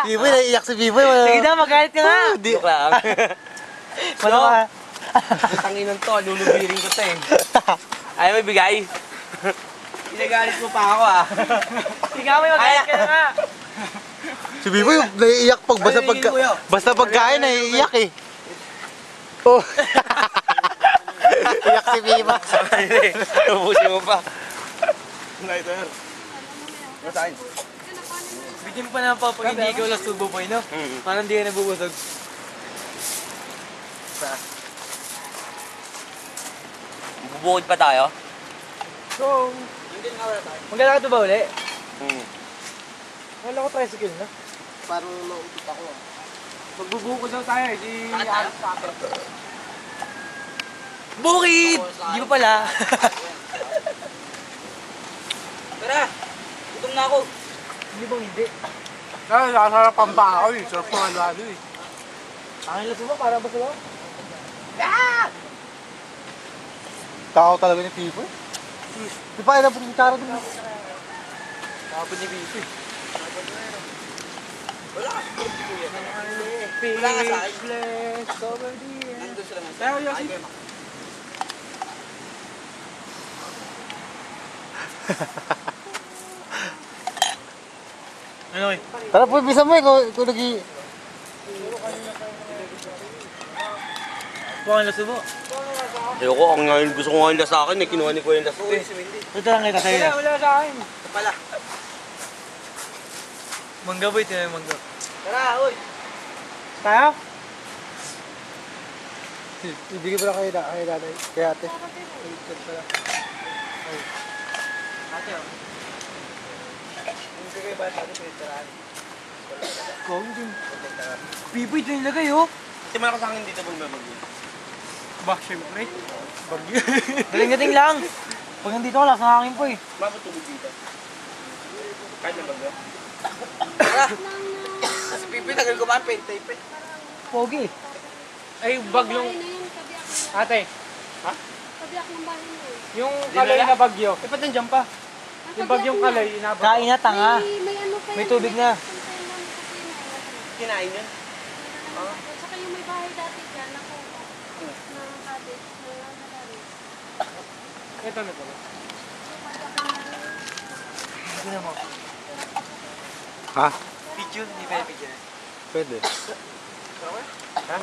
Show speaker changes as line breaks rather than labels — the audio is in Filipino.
Biboy, naiiyak si Biboy.
Sige na, magalit ka nga.
Joke lang.
Wala ka.
Tangin ng to, lulubirin ko to eh. Ayaw mo ibigay. Pinagalit mo pa ako ah.
Sige nga, magalit ka na nga.
Si Biboy, naiiyak pag basta pagkain, naiiyak eh. Oh. Iyak si Biboy.
Ubusin mo pa.
Lighter. Masahin.
Bigyan mo pa naman pa pag hindi ikaw lang subo-boy, no? Parang hindi ka nabubusog.
Bubukod pa tayo?
So, maglalakad ba uli?
Wala ko tricycle na.
Parang nautot ako.
Magbubukod daw tayo, di alas sa akin. Bukid! Di ba pala?
Tara! Gutom na ako.
Hindi bang hindi?
Nasasarapan pa ako eh. Sarap mga lalo eh.
Akin lang sumo, para ba sila?
Tao talaga ni Biboy. Di pa ilang pong kara dun.
Kapag ni Biboy.
Wala ka sa akin. Nandun sila nga.
Tayo, Yossi. Ano eh?
Tara po, bisa mo eh. Kung nag-i...
Bukan lang sumo.
Ayoko, ang ngayon gusto ko ngayon sa akin eh. Kinuha ni Kuya yung laso eh.
Ito lang kita sa'yo. Wala sa akin.
Ito pala.
Mangga boy, ito yung mangga.
Tara, uy!
Tayo?
Ibigay mo lang kay nanay. Kay ate.
Ate oh.
Ibigay ba natin pinitirahan?
Kung din. Biboy, ito yung lagay oh.
Tingnan ako sa akin dito pag may bagyo.
Ba, syempre. Bagyo. Galing-gating lang. Pag nandito ka, sa akin po eh.
Mapatubig dito. Kahit na bagyo. Tara! Sa pipi, tagal ko ba ang pen tape eh.
Pogi. Ay, bagyong... Ate,
Kabiyak ng bahay mo eh.
yung kalay na bagyo. Eh, ba't nandiyan pa? Yung bagyong kalay, inabot. Kain na, tanga.
May ano pa
May
yan,
tubig na.
container na kusina.
Kinain yun?
Tsaka yung may bahay dati dyan, ako, na cottage, na nalari.
Ito na pala. Ito na mo.
Ha?
Picture, hindi pwede picture.
Pwede.
Ha?